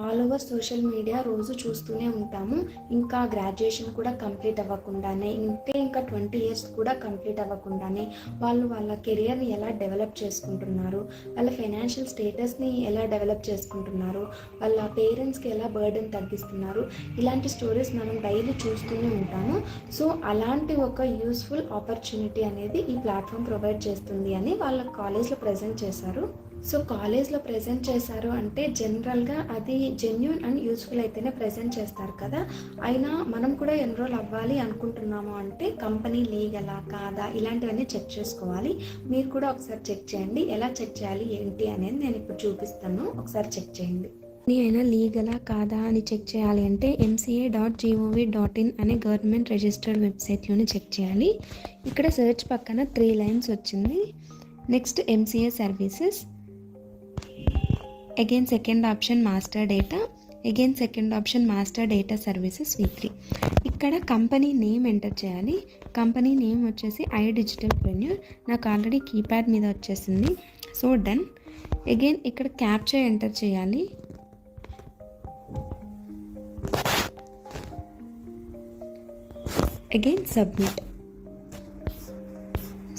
All over social media రోజు చూస్తూనే ఉంటాము. ఇంకా గ్రాడ్యుయేషన్ కూడా కంప్లీట్ అవ్వకుండానే, ఇంకా 20 ఇయర్స్ కూడా కంప్లీట్ అవ్వకుండానే వాళ్ళు వాళ్ళ కెరియర్ని ఎలా డెవలప్ చేసుకుంటున్నారు, వాళ్ళ ఫైనాన్షియల్ స్టేటస్ని ఎలా డెవలప్ చేసుకుంటున్నారు, వాళ్ళ పేరెంట్స్కి ఎలా బర్డెన్ తగ్గిస్తున్నారు, ఇలాంటి స్టోరీస్ మనం డైలీ చూస్తూనే ఉంటాము. సో అలాంటి ఒక యూస్ఫుల్ ఆపర్చునిటీ అనేది ఈ ప్లాట్ఫామ్ ప్రొవైడ్ చేస్తుంది అని వాళ్ళ కాలేజ్లో ప్రజెంట్ చేశారు. సో కాలేజ్లో ప్రజెంట్ చేశారు అంటే జనరల్గా అది జెన్యూన్ అండ్ యూస్ఫుల్ అయితేనే ప్రజెంట్ చేస్తారు కదా. అయినా మనం కూడా ఎన్రోల్ అవ్వాలి అనుకుంటున్నాము అంటే కంపెనీ లీగలా కాదా ఇలాంటివన్నీ చెక్ చేసుకోవాలి. మీరు కూడా ఒకసారి చెక్ చేయండి. ఎలా చెక్ చేయాలి ఏంటి అనేది నేను ఇప్పుడు చూపిస్తాను, ఒకసారి చెక్ చేయండి. అయినా లీగలా కాదా అని చెక్ చేయాలి అంటే mca.gov.in అనే గవర్నమెంట్ రిజిస్టర్డ్ వెబ్సైట్లోనే చెక్ చేయాలి. ఇక్కడ సెర్చ్ పక్కన 3 లైన్స్ వచ్చింది. Next MCA services, again second option master data, again second option master data services V3. ఇక్కడ కంపెనీ నేమ్ ఎంటర్ చేయాలి. కంపెనీ నేమ్ వచ్చేసి iDigitalPreneur. నాకు ఆల్రెడీ కీప్యాడ్ మీద వచ్చేసింది. So done. అగైన్ ఇక్కడ క్యాప్చా ఎంటర్ చేయాలి. Again submit.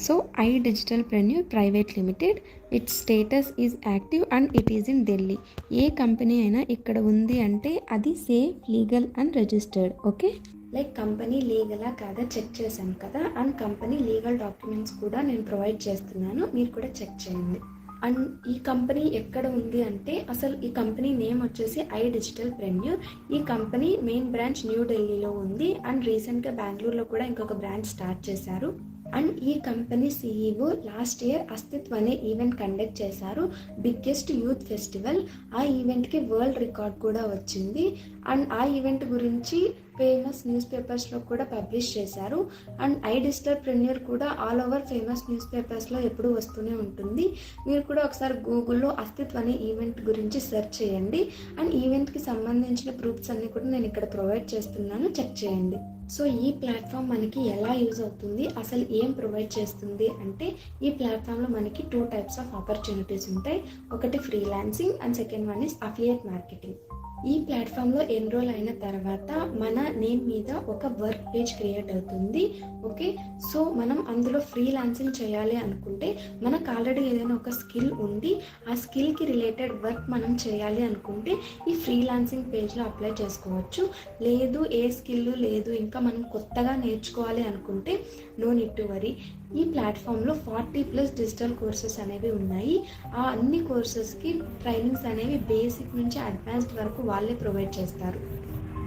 So iDigitalPreneur private limited, its status is active and it is in Delhi. ఏ company అయినా ఇక్కడ ఉంది అంటే అది safe, legal and registered. Okay, like company లీగలా కాదా చెక్ చేశాను కదా, అండ్ కంపెనీ లీగల్ డాక్యుమెంట్స్ కూడా నేను ప్రొవైడ్ చేస్తున్నాను, మీరు కూడా చెక్ చేయండి. అండ్ ఈ కంపెనీ ఎక్కడ ఉంది అంటే అసలు ఈ కంపెనీ నేమ్ వచ్చేసి iDigitalPreneur. ఈ కంపెనీ మెయిన్ బ్రాంచ్ న్యూఢిల్లీలో ఉంది అండ్ రీసెంట్గా బెంగళూరులో కూడా ఇంకొక బ్రాంచ్ స్టార్ట్ చేశారు. అండ్ ఈ కంపెనీ CEO లాస్ట్ ఇయర్ అస్తిత్వ అనే ఈవెంట్ కండక్ట్ చేశారు, బిగ్గెస్ట్ యూత్ ఫెస్టివల్. ఆ ఈవెంట్కి వరల్డ్ రికార్డ్ కూడా వచ్చింది. అండ్ ఆ ఈవెంట్ గురించి ఫేమస్ న్యూస్ పేపర్స్లో కూడా పబ్లిష్ చేశారు. అండ్ iDigitalPreneur కూడా ఆల్ ఓవర్ ఫేమస్ న్యూస్ పేపర్స్లో ఎప్పుడూ వస్తూనే ఉంటుంది. మీరు కూడా ఒకసారి గూగుల్లో అస్తిత్వ అనే ఈవెంట్ గురించి సెర్చ్ చేయండి. అండ్ ఈవెంట్కి సంబంధించిన ప్రూఫ్స్ అన్నీ కూడా నేను ఇక్కడ ప్రొవైడ్ చేస్తున్నాను, చెక్ చేయండి. సో ఈ ప్లాట్ఫామ్ మనకి ఎలా యూజ్ అవుతుంది, అసలు ఏం ప్రొవైడ్ చేస్తుంది అంటే ఈ ప్లాట్ఫామ్లో మనకి 2 టైప్స్ ఆఫ్ ఆపర్చునిటీస్ ఉంటాయి. ఒకటి freelancing and second one is affiliate marketing. ఈ ప్లాట్ఫామ్లో ఎన్రోల్ అయిన తర్వాత మన నేమ్ మీద ఒక వర్క్ పేజ్ క్రియేట్ అవుతుంది. ఓకే, సో మనం అందులో ఫ్రీలాన్సింగ్ చేయాలి అనుకుంటే మనకు ఆల్రెడీ ఏదైనా ఒక స్కిల్ ఉండి ఆ స్కిల్కి రిలేటెడ్ వర్క్ మనం చేయాలి అనుకుంటే ఈ ఫ్రీలాన్సింగ్ పేజ్లో అప్లై చేసుకోవచ్చు. లేదు ఏ స్కిల్ లేదు ఇంకా మనం కొత్తగా నేర్చుకోవాలి అనుకుంటే నో నీడ్ టు వరీ. ఈ ప్లాట్ఫామ్లో 40+ డిజిటల్ కోర్సెస్ అనేవి ఉన్నాయి. ఆ అన్ని కోర్సెస్కి ట్రైనింగ్స్ అనేవి బేసిక్ నుంచి అడ్వాన్స్డ్ వరకు వాళ్ళే ప్రొవైడ్ చేస్తారు.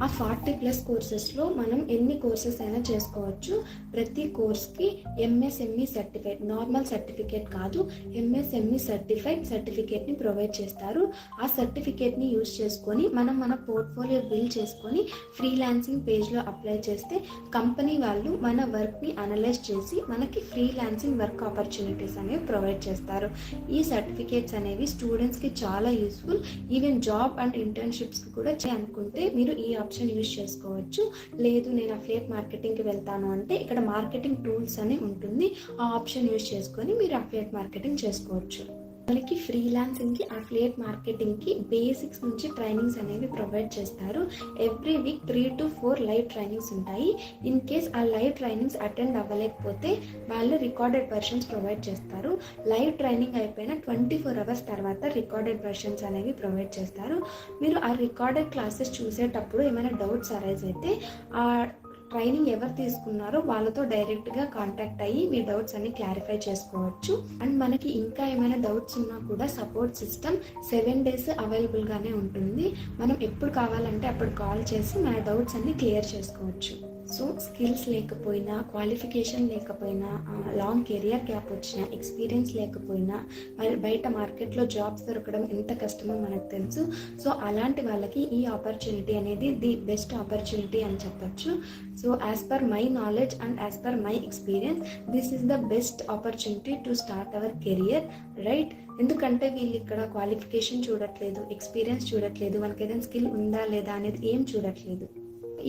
ఆ 40+ కోర్సెస్లో మనం ఎన్ని కోర్సెస్ అయినా చేసుకోవచ్చు. ప్రతి కోర్స్కి MSME సర్టిఫైడ్, నార్మల్ సర్టిఫికేట్ కాదు, MSME సర్టిఫైడ్ సర్టిఫికేట్ని ప్రొవైడ్ చేస్తారు. ఆ సర్టిఫికేట్ని యూజ్ చేసుకొని మనం మన పోర్ట్ఫోలియో బిల్డ్ చేసుకొని ఫ్రీలాన్సింగ్ పేజ్లో అప్లై చేస్తే కంపెనీ వాళ్ళు మన వర్క్ని అనలైజ్ చేసి మనకి ఫ్రీలాన్సింగ్ వర్క్ ఆపర్చునిటీస్ అనేవి ప్రొవైడ్ చేస్తారు. ఈ సర్టిఫికేట్స్ అనేవి స్టూడెంట్స్కి చాలా యూస్ఫుల్. ఈవెన్ జాబ్ అండ్ ఇంటర్న్షిప్స్కి కూడా అనుకుంటే మీరు ఈ ఆప్షన్ యూజ్ చేసుకోవచ్చు. లేదు నేను అఫిలియేట్ మార్కెటింగ్కి వెళ్తాను అంటే ఇక్కడ మార్కెటింగ్ టూల్స్ అని ఉంటుంది, ఆ ఆప్షన్ యూజ్ చేసుకొని మీరు అఫిలియేట్ మార్కెటింగ్ చేసుకోవచ్చు. మనకి ఫ్రీలాన్సింగ్కి అఫిలియేట్ మార్కెటింగ్కి బేసిక్స్ నుంచి ట్రైనింగ్స్ అనేవి ప్రొవైడ్ చేస్తారు. Every week 3 to 4 live trainings ఉంటాయి. ఇన్ కేస్ ఆ లైవ్ ట్రైనింగ్స్ అటెండ్ అవ్వలేకపోతే వాళ్ళు రికార్డెడ్ వెర్షన్స్ ప్రొవైడ్ చేస్తారు. లైవ్ ట్రైనింగ్ అయిపోయిన 24 hours తర్వాత రికార్డెడ్ వెర్షన్స్ అనేవి ప్రొవైడ్ చేస్తారు. మీరు ఆ రికార్డెడ్ క్లాసెస్ చూసేటప్పుడు ఏమైనా డౌట్స్ అరైజ్ అయితే ఆ ట్రైనింగ్ ఎవరు తీసుకున్నారో వాళ్ళతో డైరెక్ట్గా కాంటాక్ట్ అయ్యి మీ డౌట్స్ అన్ని క్లారిఫై చేసుకోవచ్చు. అండ్ మనకి ఇంకా ఏమైనా డౌట్స్ ఉన్నా కూడా సపోర్ట్ సిస్టమ్ 7 days అవైలబుల్గానే ఉంటుంది. మనం ఎప్పుడు కావాలంటే అప్పుడు కాల్ చేసి మన డౌట్స్ అన్ని క్లియర్ చేసుకోవచ్చు. సో స్కిల్స్ లేకపోయినా, క్వాలిఫికేషన్ లేకపోయినా, లాంగ్ కెరియర్ గ్యాప్ వచ్చినా, ఎక్స్పీరియన్స్ లేకపోయినా, బయట మార్కెట్లో జాబ్స్ దొరకడం ఎంత కష్టమో మనకు తెలుసు. సో అలాంటి వాళ్ళకి ఈ ఆపర్చునిటీ అనేది ది బెస్ట్ ఆపర్చునిటీ అని చెప్పచ్చు. So as per my knowledge and as per my experience this is the best opportunity to start our career, right? ఎందుకంటే వీళ్ళు ఇక్కడ క్వాలిఫికేషన్ చూడట్లేదు, ఎక్స్పీరియన్స్ చూడట్లేదు, మనకి ఏదైనా స్కిల్ ఉందా లేదా అనేది ఏం చూడట్లేదు.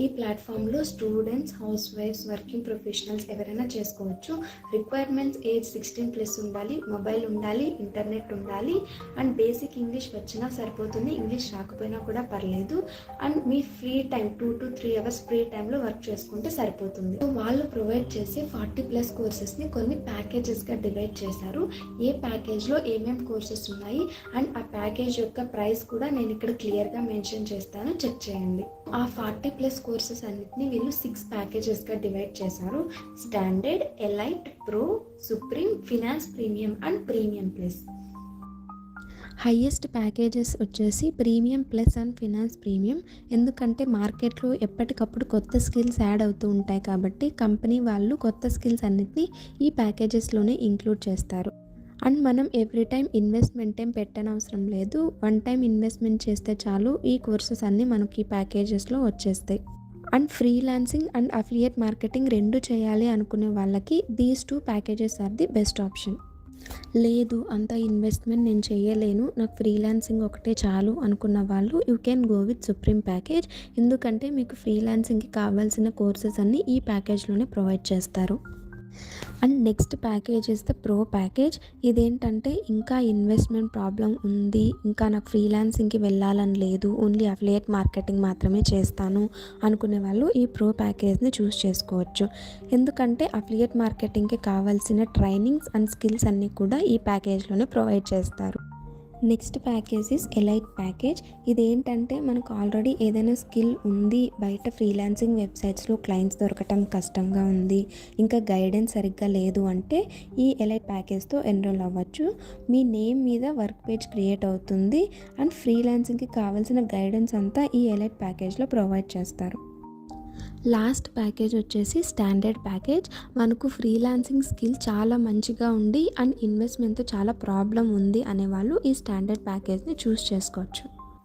ఈ ప్లాట్ఫామ్లో students, house wives, working professionals ఎవరైనా చేసుకోవచ్చు. రిక్వైర్మెంట్స్ ఏజ్ 16+ ఉండాలి, మొబైల్ ఉండాలి, ఇంటర్నెట్ ఉండాలి అండ్ బేసిక్ ఇంగ్లీష్ వచ్చినా సరిపోతుంది, ఇంగ్లీష్ రాకపోయినా కూడా పర్లేదు. And me free time 2 to 3 hours free టైంలో వర్క్ చేసుకుంటే సరిపోతుంది. సో వాళ్ళు ప్రొవైడ్ చేసే 40+ కోర్సెస్ని కొన్ని ప్యాకేజెస్గా డివైడ్ చేశారు. ఏ ప్యాకేజ్లో ఏమేమి కోర్సెస్ ఉన్నాయి అండ్ ఆ ప్యాకేజ్ యొక్క ప్రైస్ కూడా నేను ఇక్కడ క్లియర్గా మెన్షన్ చేస్తాను, చెక్ చేయండి. ఆ 40+ కోర్సెస్ అన్నిటిని వీళ్ళు 6 ప్యాకేజెస్గా డివైడ్ చేశారు. Standard, elite, pro, supreme, finance premium and premium plus. Highest packages వచ్చేసి premium plus and finance premium. ఎందుకంటే మార్కెట్లో ఎప్పటికప్పుడు కొత్త స్కిల్స్ యాడ్ అవుతూ ఉంటాయి కాబట్టి కంపెనీ వాళ్ళు కొత్త స్కిల్స్ అన్నిటినీ ఈ ప్యాకేజెస్లోనే ఇంక్లూడ్ చేస్తారు. అండ్ మనం ఎవ్రీ టైం ఇన్వెస్ట్మెంట్ ఏం పెట్టనవసరం లేదు, 1 టైం ఇన్వెస్ట్మెంట్ చేస్తే చాలు ఈ కోర్సెస్ అన్నీ మనకి ఈ ప్యాకేజెస్లో వచ్చేస్తాయి. And freelancing and affiliate marketing 2 చేయాలి అనుకునే వాళ్ళకి these 2 packages are the best option. లేదు అంత ఇన్వెస్ట్మెంట్ నేను చేయలేను, నాకు ఫ్రీలాన్సింగ్ ఒకటే చాలు అనుకున్న వాళ్ళు you can go with supreme package. ఎందుకంటే మీకు ఫ్రీలాన్సింగ్కి కావాల్సిన కోర్సెస్ అన్నీ ఈ ప్యాకేజ్లోనే ప్రొవైడ్ చేస్తారు. And next package is the pro package. ఇదేంటంటే ఇంకా ఇన్వెస్ట్మెంట్ ప్రాబ్లం ఉంది, ఇంకా నాకు ఫ్రీలాన్సింగ్కి వెళ్ళాలని లేదు, ఓన్లీ అఫిలియేట్ మార్కెటింగ్ మాత్రమే చేస్తాను అనుకునే వాళ్ళు ఈ ప్రో ప్యాకేజ్ని చూస్ చేసుకోవచ్చు. ఎందుకంటే అఫిలియేట్ మార్కెటింగ్కి కావాల్సిన ట్రైనింగ్స్ అండ్ స్కిల్స్ అన్నీ కూడా ఈ ప్యాకేజ్లోనే ప్రొవైడ్ చేస్తారు. Next package is elite package. ఇదేంటంటే మనకు ఆల్రెడీ ఏదైనా స్కిల్ ఉంది, బయట ఫ్రీలాన్సింగ్ వెబ్సైట్స్లో క్లయింట్స్ దొరకటం కష్టంగా ఉంది, ఇంకా గైడెన్స్ సరిగ్గా లేదు అంటే ఈ ఎలైట్ ప్యాకేజ్తో ఎన్రోల్ అవ్వచ్చు. మీ నేమ్ మీద వర్క్ పేజ్ క్రియేట్ అవుతుంది అండ్ ఫ్రీలాన్సింగ్కి కావాల్సిన గైడెన్స్ అంతా ఈ ఎలైట్ ప్యాకేజ్లో ప్రొవైడ్ చేస్తారు. లాస్ట్ ప్యాకేజ్ వచ్చేసి స్టాండర్డ్ ప్యాకేజ్. మనకు ఫ్రీలాన్సింగ్ స్కిల్ చాలా మంచిగా ఉండి అండ్ ఇన్వెస్ట్మెంట్తో చాలా ప్రాబ్లం ఉంది అనేవాళ్ళు ఈ స్టాండర్డ్ ప్యాకేజ్ని చూస్ చేసుకోవచ్చు.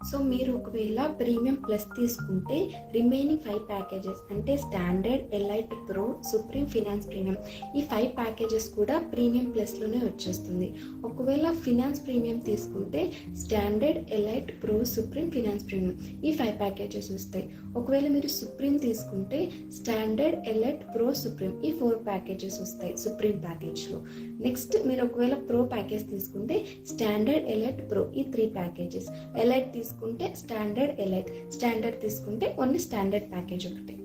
సో మీరు ఒకవేళ ప్రీమియం ప్లస్ తీసుకుంటే రిమైనింగ్ 5 ప్యాకేజెస్ అంటే standard, elite, pro, supreme, finance premium ఈ 5 ప్యాకేజెస్ కూడా ప్రీమియం ప్లస్లోనే వచ్చేస్తుంది. ఒకవేళ ఫినాన్స్ ప్రీమియం తీసుకుంటే standard, elite, pro, supreme, finance premium ఈ 5 ప్యాకేజెస్ వస్తాయి. ఒకవేళ మీరు సుప్రీం తీసుకుంటే స్టాండర్డ్, ఎలైట్, ప్రో, సుప్రీం ఈ 4 ప్యాకేజెస్ వస్తాయి సుప్రీం ప్యాకేజ్లో. నెక్స్ట్ మీరు ఒకవేళ ప్రో ప్యాకేజ్ తీసుకుంటే స్టాండర్డ్, ఎలైట్, ప్రో ఈ 3 ప్యాకేజెస్. ఎలైట్ తీసుకుంటే స్టాండర్డ్, ఎలైట్, స్టాండర్డ్ తీసుకుంటే ఓన్లీ స్టాండర్డ్ ప్యాకేజ్ ఒకటి.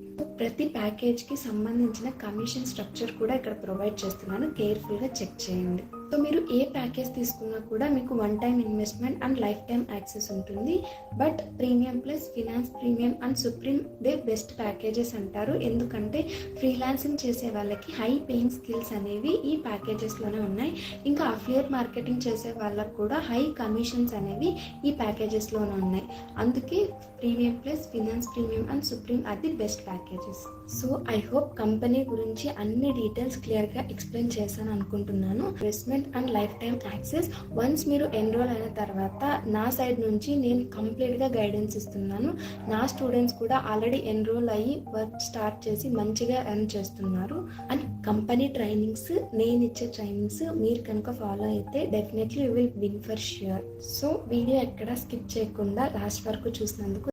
ప్రతి ప్యాకేజ్కి సంబంధించిన కమిషన్ స్ట్రక్చర్ కూడా ఇక్కడ ప్రొవైడ్ చేస్తున్నాను, కేర్ఫుల్గా చెక్ చేయండి. సో మీరు ఏ ప్యాకేజ్ తీసుకున్నా కూడా మీకు 1 time investment and life time access ఉంటుంది. But premium plus, finance premium and supreme the best packages అంటారు. ఎందుకంటే ఫ్రీలాన్సింగ్ చేసే వాళ్ళకి హై పేయింగ్ స్కిల్స్ అనేవి ఈ ప్యాకేజెస్లోనే ఉన్నాయి. ఇంకా అఫిలియేట్ మార్కెటింగ్ చేసే వాళ్ళకు కూడా హై కమిషన్స్ అనేవి ఈ ప్యాకేజెస్లోనే ఉన్నాయి. అందుకే premium plus, finance premium and supreme are the best packages. So I hope company గురించి అన్ని డీటెయిల్స్ క్లియర్గా ఎక్స్ప్లెయిన్ చేశాను అనుకుంటున్నాను. Investment and life time access once మీరు ఎన్రోల్ అయిన తర్వాత నా సైడ్ నుంచి నేను కంప్లీట్గా గైడెన్స్ ఇస్తున్నాను. నా స్టూడెంట్స్ కూడా ఆల్రెడీ ఎన్రోల్ అయ్యి వర్క్ స్టార్ట్ చేసి మంచిగా ఎర్న్ చేస్తున్నారు. అండ్ కంపెనీ ట్రైనింగ్స్, నేను ఇచ్చే ట్రైనింగ్స్ మీరు కనుక ఫాలో అయితే definitely you will win for sure. So video ఎక్కడ స్కిప్ చేయకుండా లాస్ట్ వరకు చూసినందుకు